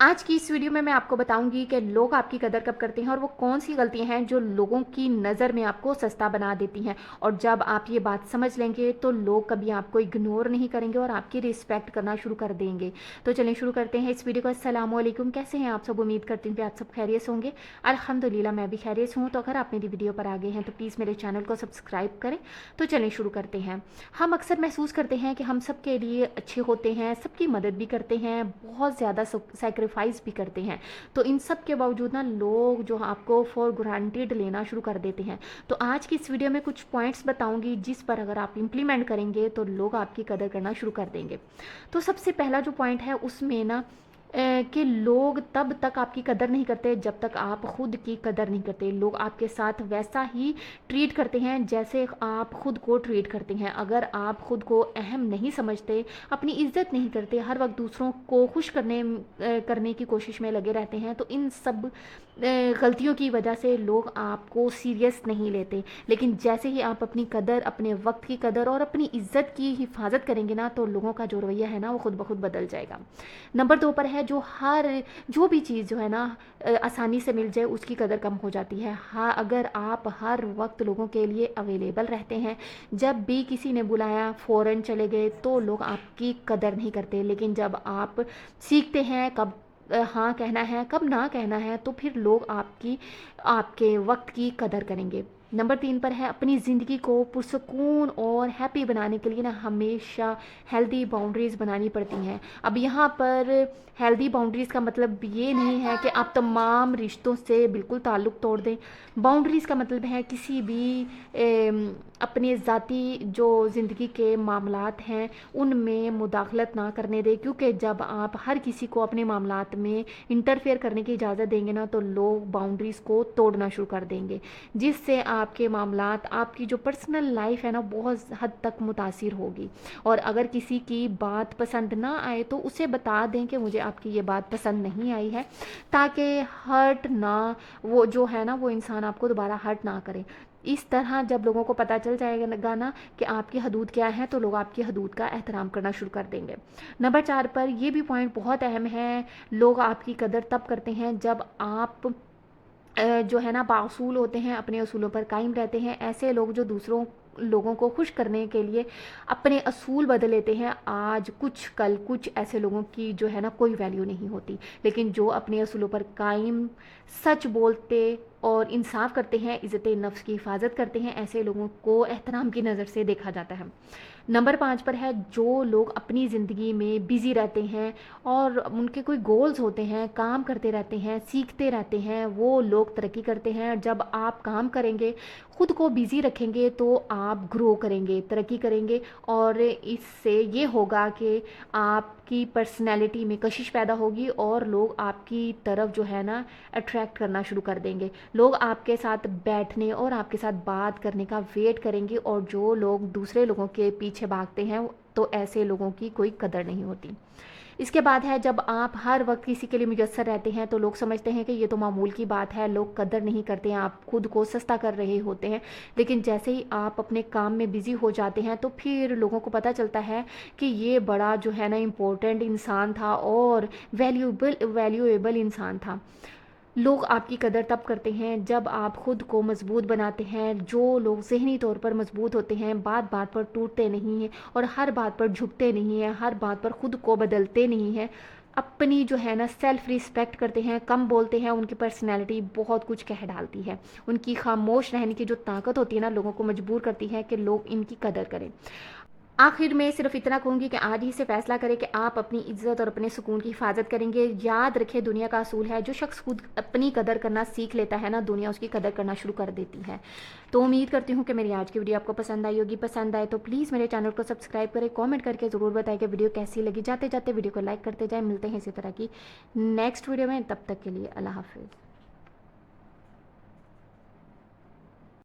आज की इस वीडियो में मैं आपको बताऊंगी कि लोग आपकी कदर कब करते हैं और वो कौन सी गलतियां हैं जो लोगों की नज़र में आपको सस्ता बना देती हैं। और जब आप ये बात समझ लेंगे तो लोग कभी आपको इग्नोर नहीं करेंगे और आपकी रिस्पेक्ट करना शुरू कर देंगे। तो चलिए शुरू करते हैं इस वीडियो को। अस्सलाम वालेकुम, कैसे हैं आप सब? उम्मीद करती हूँ कि आप सब खैरियत होंगे। अल्हम्दुलिल्लाह मैं भी खैरियत हूँ। तो अगर आप मेरी वीडियो पर आ गए हैं तो प्लीज़ मेरे चैनल को सब्सक्राइब करें। तो चलिए शुरू करते हैं। हम अक्सर महसूस करते हैं कि हम सब के लिए अच्छे होते हैं, सबकी मदद भी करते हैं, बहुत ज़्यादा सेक्रीफाइस भी करते हैं। तो इन सब के बावजूद ना लोग जो आपको फॉर ग्रांटेड लेना शुरू कर देते हैं। तो आज की इस वीडियो में कुछ पॉइंट्स बताऊंगी जिस पर अगर आप इम्प्लीमेंट करेंगे तो लोग आपकी कदर करना शुरू कर देंगे। तो सबसे पहला जो पॉइंट है उसमें ना कि लोग तब तक आपकी कदर नहीं करते जब तक आप खुद की कदर नहीं करते। लोग आपके साथ वैसा ही ट्रीट करते हैं जैसे आप खुद को ट्रीट करते हैं। अगर आप खुद को अहम नहीं समझते, अपनी इज्जत नहीं करते, हर वक्त दूसरों को खुश करने की कोशिश में लगे रहते हैं, तो इन सब गलतियों की वजह से लोग आपको सीरियस नहीं लेते। लेकिन जैसे ही आप अपनी कदर, अपने वक्त की कदर और अपनी इज्जत की हिफाजत करेंगे ना, तो लोगों का जो रवैया है ना वो खुद ब खुद बदल जाएगा। नंबर 2 पर है जो भी चीज़ जो है ना आसानी से मिल जाए उसकी कदर कम हो जाती है। हाँ, अगर आप हर वक्त लोगों के लिए अवेलेबल रहते हैं, जब भी किसी ने बुलाया फ़ौरन चले गए, तो लोग आपकी कदर नहीं करते। लेकिन जब आप सीखते हैं कब हाँ कहना है, कब ना कहना है, तो फिर लोग आपके वक्त की कदर करेंगे। नंबर 3 पर है अपनी ज़िंदगी को पुरसकून और हैप्पी बनाने के लिए ना हमेशा हेल्दी बाउंड्रीज़ बनानी पड़ती हैं। अब यहाँ पर हेल्दी बाउंड्रीज़ का मतलब ये नहीं है कि आप तमाम रिश्तों से बिल्कुल ताल्लुक़ तोड़ दें। बाउंड्रीज़ का मतलब है किसी भी अपने ज़ाती जो ज़िंदगी के मामलात हैं उनमें मुदाखलत ना करने दें, क्योंकि जब आप हर किसी को अपने मामलात में इंटरफेयर करने की इजाज़त देंगे ना, तो लोग बाउंड्रीज़ को तोड़ना शुरू कर देंगे, जिससे आपके मामलात, आपकी जो पर्सनल लाइफ है ना, बहुत हद तक मुतासिर होगी। और अगर किसी की बात पसंद ना आए तो उसे बता दें कि मुझे आपकी ये बात पसंद नहीं आई है, ताकि हर्ट ना, वो जो है ना वो इंसान आपको दोबारा हर्ट ना करे। इस तरह जब लोगों को पता चल जाएगा ना कि आपकी हदूद क्या है, तो लोग आपकी हदूद का एहतराम करना शुरू कर देंगे। नंबर 4 पर यह भी पॉइंट बहुत अहम है। लोग आपकी कदर तब करते हैं जब आप जो है ना बासूल होते हैं, अपने असूलों पर कायम रहते हैं। ऐसे लोग जो दूसरों लोगों को खुश करने के लिए अपने असूल बदल लेते हैं, आज कुछ कल कुछ ऐसे लोगों की जो है ना कोई वैल्यू नहीं होती। लेकिन जो अपने असूलों पर कायम, सच बोलते और इंसाफ करते हैं, इज़्ज़त नफ्स की हिफाजत करते हैं, ऐसे लोगों को एहतराम की नज़र से देखा जाता है। नंबर 5 पर है जो लोग अपनी ज़िंदगी में बिज़ी रहते हैं और उनके कोई गोल्स होते हैं, काम करते रहते हैं, सीखते रहते हैं, वो लोग तरक्की करते हैं। जब आप काम करेंगे, खुद को बिज़ी रखेंगे, तो आप ग्रो करेंगे, तरक्की करेंगे, और इससे ये होगा कि आपकी पर्सनैलिटी में कशिश पैदा होगी और लोग आपकी तरफ जो है ना अट्रैक्ट करना शुरू कर देंगे। लोग आपके साथ बैठने और आपके साथ बात करने का वेट करेंगे, और जो लोग दूसरे लोगों के पीछे भागते हैं तो ऐसे लोगों की कोई कदर नहीं होती। इसके बाद है जब आप हर वक्त किसी के लिए मुयस्सर रहते हैं तो लोग समझते हैं कि ये तो मामूल की बात है, लोग कदर नहीं करते हैं, आप खुद को सस्ता कर रहे होते हैं। लेकिन जैसे ही आप अपने काम में बिज़ी हो जाते हैं तो फिर लोगों को पता चलता है कि ये बड़ा जो है ना इम्पोर्टेंट इंसान था और वैल्यूएबल इंसान था। लोग आपकी कदर तब करते हैं जब आप खुद को मजबूत बनाते हैं। जो लोग ज़हनी तौर पर मजबूत होते हैं, बात बात पर टूटते नहीं हैं और हर बात पर झुकते नहीं हैं, हर बात पर खुद को बदलते नहीं हैं, अपनी जो है ना सेल्फ रिस्पेक्ट करते हैं, कम बोलते हैं, उनकी पर्सनैलिटी बहुत कुछ कह डालती है। उनकी खामोश रहने की जो ताकत होती है ना, लोगों को मजबूर करती है कि लोग इनकी कदर करें। आखिर में सिर्फ इतना कहूँगी कि आज ही से फैसला करें कि आप अपनी इज्जत और अपने सुकून की हिफाजत करेंगे। याद रखें, दुनिया का असूल है, जो शख्स खुद अपनी कदर करना सीख लेता है ना, दुनिया उसकी कदर करना शुरू कर देती है। तो उम्मीद करती हूँ कि मेरी आज की वीडियो आपको पसंद आई होगी। पसंद आए तो प्लीज़ मेरे चैनल को सब्सक्राइब करें, कॉमेंट करके ज़रूर बताएं कि वीडियो कैसी लगी। जाते जाते वीडियो को लाइक करते जाएँ। मिलते हैं इसी तरह की नेक्स्ट वीडियो में, तब तक के लिए अल्लाह हाफिज़।